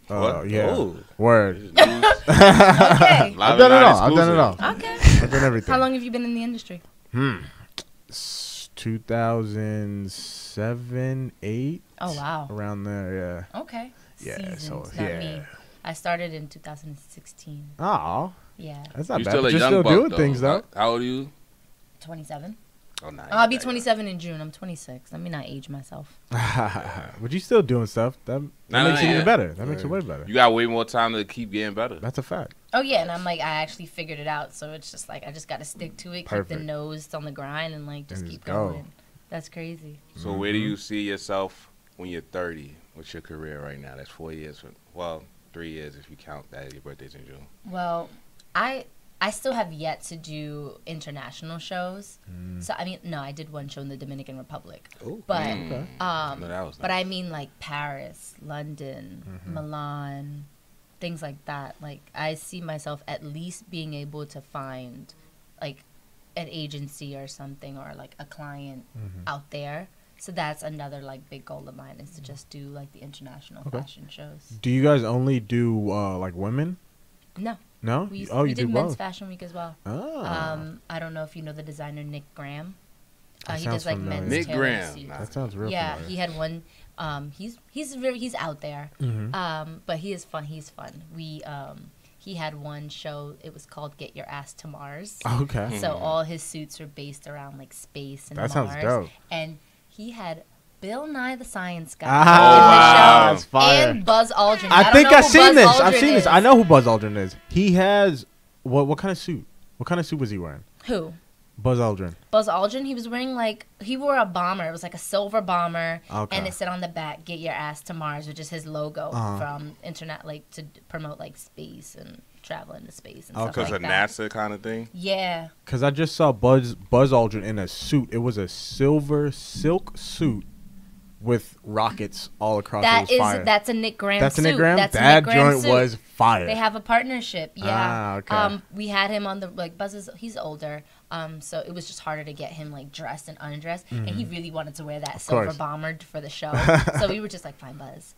C: What?
B: Yeah.
C: Ooh.
B: Word.
D: Okay.
B: I've done it all.
D: Okay.
B: I've done everything.
D: How long have you been in the industry?
B: 2007, 8.
D: Oh wow.
B: Around there, yeah.
D: Okay.
B: Yeah,
D: Seasoned,
B: so,
D: not
B: yeah.
D: me. I started in 2016.
B: Oh,
D: Yeah.
B: that's not
C: You
B: bad.
C: still a
B: You're
C: young
B: still
C: buck,
B: doing
C: though.
B: things, though.
C: How old are you?
D: 27.
C: Oh, nice.
D: I'll be 27 in June. I'm 26. Let me not age myself.
B: But you still doing stuff. That makes it even better. That makes it way better.
C: You got way more time to keep getting better.
B: That's a fact.
D: Oh yeah, and I'm like, I actually figured it out. So it's just like I just got to stick to it, keep
B: Perfect.
D: the nose on the grind, and like just
B: And
D: keep
B: just go.
D: going. That's crazy.
C: So where do you see yourself when you're 30? What's your career right now? That's 4 years. 3 years if you count that your birthday's in June.
D: Well, I still have yet to do international shows. So I mean, no, I did one show in the Dominican Republic.
A: Ooh.
D: But
C: No, that was
D: but
C: nice.
D: I mean like Paris, London, Milan, things like that. Like I see myself at least being able to find like an agency or something or like a client out there. So that's another like big goal of mine is to just do like the international fashion shows.
B: Do you guys only do like women?
D: No.
B: No?
D: We
B: you
D: did
B: do
D: Men's
B: both.
D: Fashion Week as well.
B: Oh.
D: I don't know if you know the designer Nick Graham.
B: That
D: He
B: sounds
D: does like
B: familiar.
D: men's
C: Nick
D: tailored
C: Graham.
D: suits.
B: That sounds real
D: Yeah,
B: familiar.
D: he had one. He's out there. But he is fun. He's fun. He had one show. It was called "Get Your Ass to Mars."
B: Okay.
D: So all his suits are based around like space and
B: That
D: Mars.
B: sounds dope.
D: And he had Bill Nye the Science Guy
B: Ah,
D: in the show,
B: that's fire.
D: and Buzz Aldrin.
B: I
D: don't
B: think
D: know
B: I've
D: who
B: seen
D: Buzz
B: this.
D: Aldrin
B: I've seen this.
D: is.
B: I know who Buzz Aldrin is. He has what kind of suit? What kind of suit was he wearing?
D: Who?
B: Buzz Aldrin.
D: Buzz Aldrin, he was wearing he wore a bomber. It was like a silver bomber.
B: Okay.
D: And it said on the back, "Get your ass to Mars," which is his logo
B: Uh-huh.
D: from internet, like to promote like space and travel into space and
C: Because
D: stuff like
C: of
D: that.
C: NASA kind of thing?
D: Yeah.
B: Because I just saw Buzz Aldrin in a suit. It was a silver silk suit with rockets all across.
D: That's a Nick Graham
B: That's
D: suit.
B: a Nick Graham?
D: That's a
B: That
D: Nick Graham
B: joint
D: suit.
B: was fire.
D: They have a partnership. Yeah.
B: Ah, okay.
D: We had him on the Buzz is he's older. So it was just harder to get him like dressed and undressed, and he really wanted to wear that
B: Of
D: silver
B: course.
D: bomber for the show. So we were just like, fine, Buzz.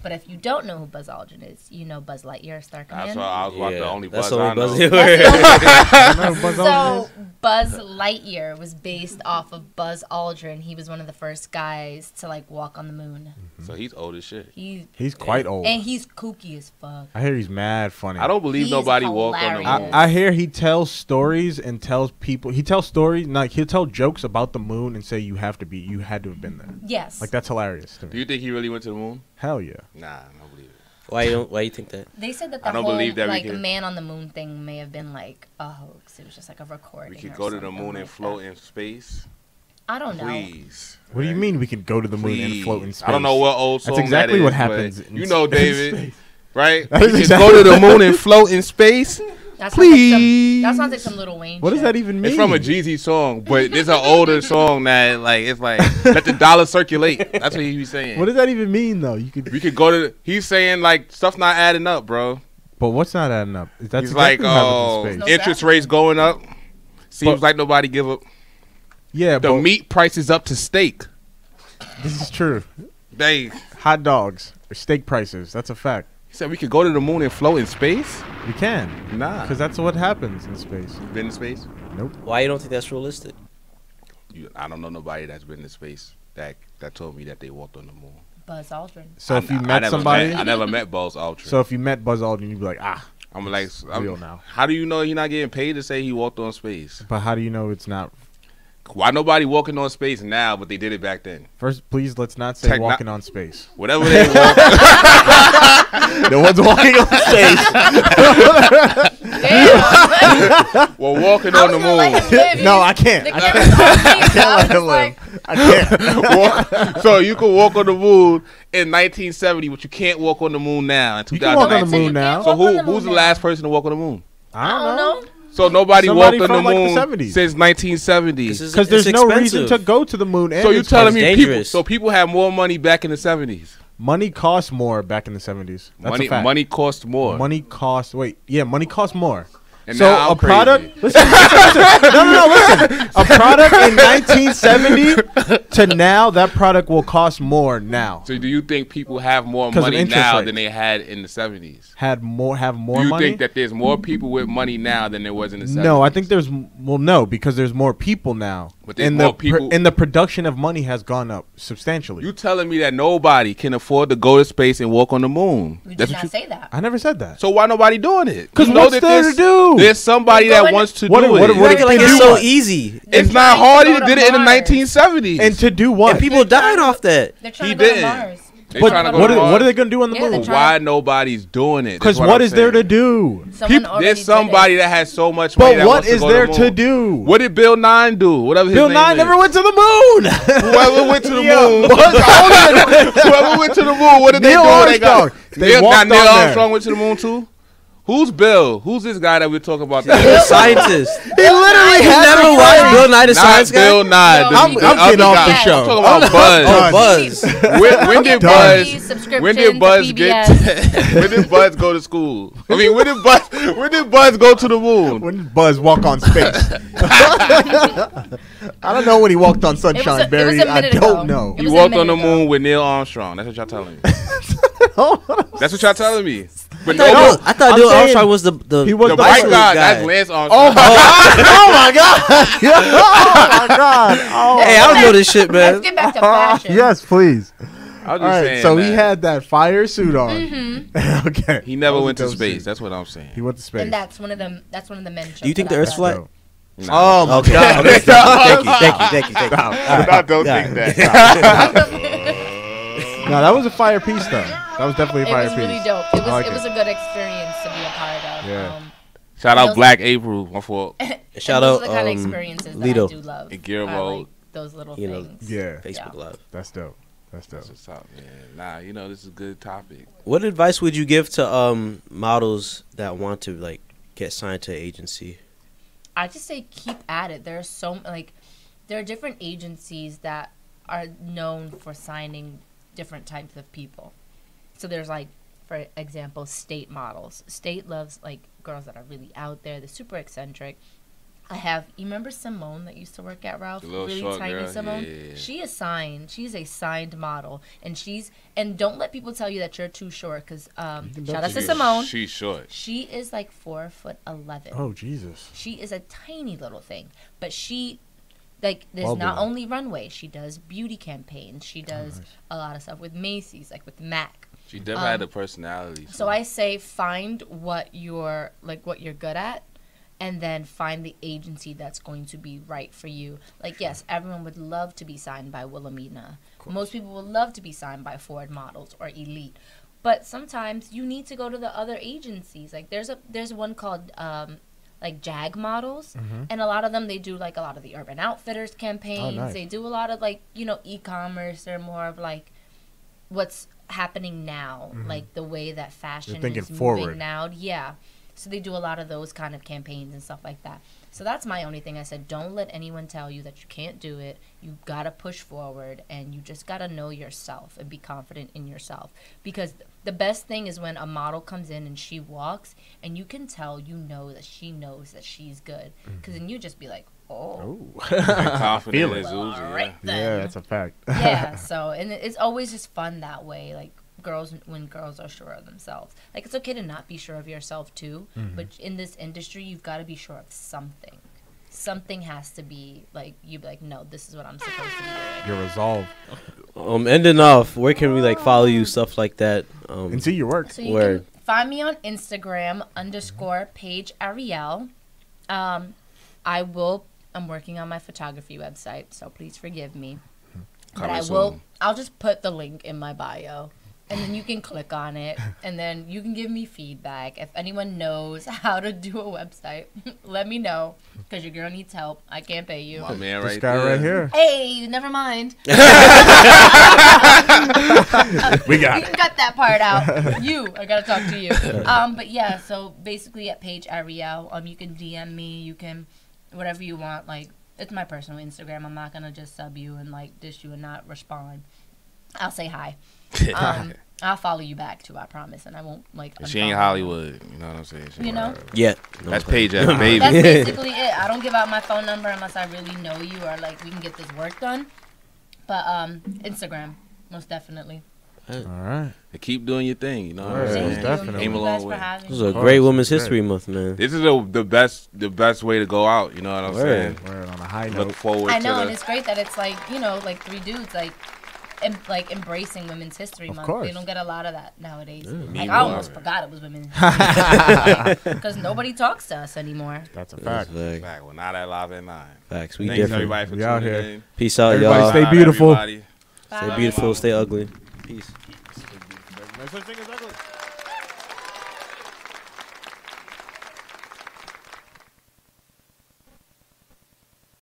D: But if you don't know who Buzz Aldrin is, you know Buzz Lightyear, Star
C: That's
D: Command.
C: why I was about the only
A: That's
C: Buzz
A: the
C: I
A: only
C: know.
A: Buzz you
D: So Buzz Lightyear was based off of Buzz Aldrin. He was one of the first guys to like walk on the moon.
C: So he's old as shit.
B: He's quite old.
D: And he's kooky as fuck.
B: I hear he's mad funny.
C: I don't believe
D: He's
C: nobody walked on the
D: hilarious.
C: moon.
B: I hear he tells stories and tells people. He tells stories, like he'll tell jokes about the moon and say you had to have been there.
D: Yes.
B: Like that's hilarious to
C: Do
B: me.
C: you think he really went to the moon?
B: Hell yeah.
C: Nah, I don't believe it.
A: Why you think that?
D: They said that
C: I
D: the
C: don't
D: whole
C: believe that we
D: like
C: can-
D: man on the moon thing may have been like a hoax. It was just like a recording.
C: We could
D: or
C: go to the
D: something
C: moon and
D: like
C: float
D: that.
C: in space.
D: I don't know.
C: Please.
B: What do you mean we can go to the moon and float in
C: Please.
B: space?
C: I don't know what old song
B: That's exactly
C: that
B: what
C: is,
B: happens.
C: but you know, David, right?
B: That
C: We
B: is
C: can
B: exactly-
C: go to the moon and float in space.
D: That sounds
C: Please.
D: Like that sounds like some Little Wayne.
B: What does
D: shit.
B: that even mean?
C: It's from a Jeezy song, but it's an older song that like it's like let the dollar circulate. That's what he be saying.
B: What does that even mean though? You could.
C: We could go to. He's saying like stuff not adding up, bro.
B: But what's not adding up? That's
C: He's
B: exactly
C: like,
B: what
C: oh,
B: happens in
D: No
B: space.
C: interest
D: traffic.
C: rates going up. Seems
B: But-
C: like nobody give up.
B: Yeah,
C: The
B: but
C: meat prices up to steak.
B: this is true.
C: They
B: Hot dogs or steak prices. That's a fact.
C: he said we could go to the moon and float in space.
B: You can.
C: Nah,
B: Because that's what happens in space.
C: been in space.
B: Nope.
A: Why you don't think that's realistic?
C: I don't know nobody that's been in space that told me that they walked on the moon.
D: Buzz Aldrin.
B: So if you
C: I
B: met
C: never
B: somebody,
C: I never met Buzz Aldrin.
B: so if you met Buzz Aldrin, you'd be like, ah.
C: I'm like,
B: It's real now.
C: How do you know he's not getting paid to say he walked on space?
B: But how do you know it's not?
C: Why nobody walking on space now, but they did it back then?
B: First, please let's not say
C: Techno-
B: walking on space.
C: Whatever they walk.
B: No one's walking on space.
D: Damn.
C: Well, walking
D: I
C: on
D: was
C: the
D: gonna let him
C: moon.
D: live.
B: No, I can't.
D: The
B: I
D: camera's on me, so I
B: let
D: was
B: him live.
D: like,
B: I can't.
C: So you can walk on the moon in 1970, but you can't walk on the moon now in
B: You can walk on the
C: 2019.
B: moon now.
C: So
D: Walk on the
C: who's
D: moon
C: the
D: now.
C: last person to walk on the moon?
B: I
D: I don't know.
C: So nobody
B: Somebody
C: walked on
B: from,
C: the
B: like, the
C: moon
B: 70s.
C: since 1970.
B: Because there's no reason to go to the moon. And
C: So you
B: it's
C: telling
B: expensive.
C: me people?
A: dangerous.
C: So people had more money back in the 70s.
B: Money cost more back in the 70s? That's
C: Money
B: a fact.
C: money cost more.
B: Money cost. Wait, yeah, money costs more.
C: And
B: so
C: now I'm
B: a product.
C: crazy.
B: Listen, no, listen. A product in 1970 to now, that product will cost more now.
C: So do you think people have more
B: 'Cause of
C: money
B: interest
C: now
B: rates.
C: than they had in the 70s?
B: Have more
C: Do you
B: money?
C: think that there's more people with money now than there was in the 70s?
B: No, I think there's no, because there's more people now.
C: But there's
B: and
C: more
B: the
C: people-
B: and the production of money has gone up substantially.
C: You telling me that nobody can afford to go to space and walk on the moon?
D: We did
C: That's
D: not
C: what you.
D: say that.
B: I never said that.
C: So why nobody doing it?
B: 'Cause
C: You know
B: what's
C: that
B: there
C: there's-
B: to do?
C: There's somebody
D: They're
C: that
D: going-
C: wants to
B: What-
C: do
B: what-
C: it.
A: You
B: what-
A: make it like
B: to
A: it's
B: do
A: so
B: what?
A: easy,
C: It's
D: They're
C: not
D: trying to
C: hard.
D: go
C: He
D: to
C: did it in the
D: Mars.
C: 1970s.
B: And to do what?
A: and people dying off that.
D: They're trying
C: He
D: to go
C: didn't.
D: to Mars.
C: They
B: But
C: trying to go
B: what
C: to
B: are,
C: Mars.
B: what are they going to do on the
D: Yeah, they're
B: moon?
C: But
D: trying-
C: why nobody's doing it?
B: Because
C: That's
B: what
C: I'm
B: is there to
C: saying.
B: do?
D: Someone already
C: There's
D: did
C: somebody
D: it.
C: that has so much money.
B: But
C: that
B: what
C: wants to
B: is
C: go
B: there
C: the
B: to
C: moon.
B: do?
C: What did Bill 9 do? Whatever his
B: Bill
C: name
B: Nye
C: is.
B: never went to the moon.
C: Whoever went to the
B: Yo,
C: moon. Whoever went to the moon. What did
B: Neil
C: they do?
B: Armstrong. They walked
C: Neil
B: on there.
C: Armstrong went to the moon too. Who's Bill? Who's this guy that we're talking about?
A: He's a scientist.
B: He literally
A: You
B: had
A: never
B: to
A: watched
B: fly.
A: Bill Nye the
C: Not
A: Science
C: Bill
A: Guy?
C: Nye.
D: No,
C: the
B: I'm
C: other
B: getting off
C: guy.
B: the show.
C: I'm talking about Buzz.
A: Oh, Buzz.
C: When did
B: Done.
C: Buzz?
D: Subscription
C: When did
D: to
C: Buzz get?
D: PBS.
C: When did Buzz go to school? I mean, when did Buzz go to the moon?
B: When did Buzz walk on space? I don't know when he walked on Sunshine,
D: it was
B: Barry.
D: a minute
B: I don't
D: ago.
B: know.
D: It
C: He
D: was a
C: walked on the
D: minute ago.
C: moon with Neil Armstrong. That's what y'all telling me. That's what y'all telling me. But
A: I
C: no,
A: thought, I thought
B: I'm
A: Neil
B: saying
A: Armstrong was the
B: he was
C: the
B: the
C: white
B: first
C: guy.
A: guy.
C: That's Lance Armstrong.
B: Oh my god! Oh my god! Oh.
A: Hey, I don't know this shit,
D: Let's
A: man.
D: get back to fashion.
B: Yes, please.
C: I was
B: All
C: just
B: right,
C: saying.
B: so he
C: that.
B: had that fire suit on.
D: Mm-hmm.
B: Okay.
C: He never
B: That was
C: went
B: a
C: to
B: dope
C: space.
B: suit.
C: That's what I'm saying.
B: He went to space.
D: And that's one of them. That's one of the men.
A: Do you think the Earth's flat?
B: Dope.
C: Nah.
B: Oh my
A: Okay.
B: god!
A: Okay. Thank you.
C: I don't
B: Got
C: think
B: it.
C: that.
B: No, that was a fire piece though. That was definitely a
D: It
B: fire
D: was
B: piece.
D: really dope. It was
B: I like
D: it was a good experience to be a part of.
B: Yeah.
C: Shout out
D: Those-
C: Black April. My fault.
A: Shout
D: those
A: out
D: are the kind of experiences that
A: Lido.
D: I do love.
C: And Guillermo.
D: are, like, those little
A: You know,
D: things.
B: Yeah,
A: Facebook
D: Yeah.
A: Live.
B: that's dope. That's dope.
C: That's what's up, man. Nah, you know this is a good topic.
A: What advice would you give to models that want to like get signed to an agency?
D: I just say keep at it. There are different agencies that are known for signing different types of people. So there's like, for example, State models. State loves like girls that are really out there. They're super eccentric. I have. You remember Simone that used to work at Ralph?
C: The little
D: really
C: short
D: tiny
C: girl?
D: Simone.
C: Yeah.
D: She is signed. She's a signed model, and don't let people tell you that you're too short. Because shout out to Simone.
C: She's short.
D: She is like 4'11".
B: Oh Jesus.
D: She is a tiny little thing, but she. Like, there's
B: Bubbly.
D: not only runway. She does beauty campaigns. She does a lot of stuff with Macy's, like with MAC.
C: She definitely had a personality.
D: So I say find what you're good at, and then find the agency that's going to be right for you. Like, yes, everyone would love to be signed by Wilhelmina. Most people would love to be signed by Ford Models or Elite. But sometimes you need to go to the other agencies. Like, there's one called like Jag Models, and a lot of them, they do like a lot of the Urban Outfitters campaigns.
B: Oh, nice.
D: They do a lot of like, e-commerce. They're more of like what's happening now, like the way that fashion
B: You're thinking
D: is
B: forward.
D: moving now. Yeah. So they do a lot of those kind of campaigns and stuff like that. So that's my only thing. I said, don't let anyone tell you that you can't do it. You got to push forward, and you just got to know yourself and be confident in yourself. Because the best thing is when a model comes in and she walks, and you can tell, that she knows that she's good. Because then you just be like, oh.
C: Confident
B: Feel it.
C: as
D: All
C: oozing,
D: right
C: yeah.
B: Yeah,
D: then.
B: that's a fact.
D: Yeah, so, and it's always just fun that way. Like, when girls are sure of themselves. Like, it's okay to not be sure of yourself too, but in this industry, you've got to be sure of something. Something has to be like, you be like, no, this is what I'm supposed to be doing.
B: Your resolve.
A: Ending off, where can we like follow you, stuff like that?
B: And see your work.
D: So you
A: Word.
D: can find me on Instagram _Paige Ariel. I'm working on my photography website, so please forgive me.
C: Coming
D: But
C: soon.
D: I'll just put the link in my bio. And then you can click on it, and then you can give me feedback. If anyone knows how to do a website, let me know, because your girl needs help. I can't pay you.
C: My man
B: This
C: right
B: guy
C: there.
B: right here.
D: Hey, never mind.
B: We got
D: You can cut that part out. I gotta talk to you. But yeah, so basically at Paige Ariel, you can DM me, you can whatever you want. Like, it's my personal Instagram. I'm not gonna just sub you and like dish you and not respond. I'll say hi. I'll follow you back too, I promise, and I won't like.
C: She ain't Hollywood, you know what I'm saying? She
D: You know?
A: Yeah.
C: That's Paige as a baby.
D: That's basically it. I don't give out my phone number unless I really know you or like we can get this work done. But Instagram, most definitely.
B: All right.
C: Keep doing your thing, you know what I'm
B: Right,
C: saying?
D: Thank
B: definitely.
C: Aim a
D: you
C: long
D: guys for
C: way.
D: having
A: This is
D: me.
A: a great Women's History Month, man.
C: This is the best way to go out, you know what I'm saying?
B: We're on a high
C: Look
B: note.
C: forward
D: I
C: to
D: know, and
C: the
D: it's great that it's like, like three dudes like embracing Women's History Month.
B: course.
D: They don't get a lot of that nowadays.
C: Me
D: Like,
C: neither.
D: I almost forgot it was Women's History because nobody talks to us anymore.
B: That's a
A: That's
B: fact.
A: fact.
C: Back. Well, not at Live at 9.
A: Facts. We
C: Thanks
A: different.
C: everybody for
B: We out
C: tuning
B: here.
C: in.
A: Peace out,
B: Everybody
A: y'all.
B: stay
C: Shout out
B: beautiful.
C: everybody.
A: Stay beautiful. Stay ugly. Peace.
B: No such thing as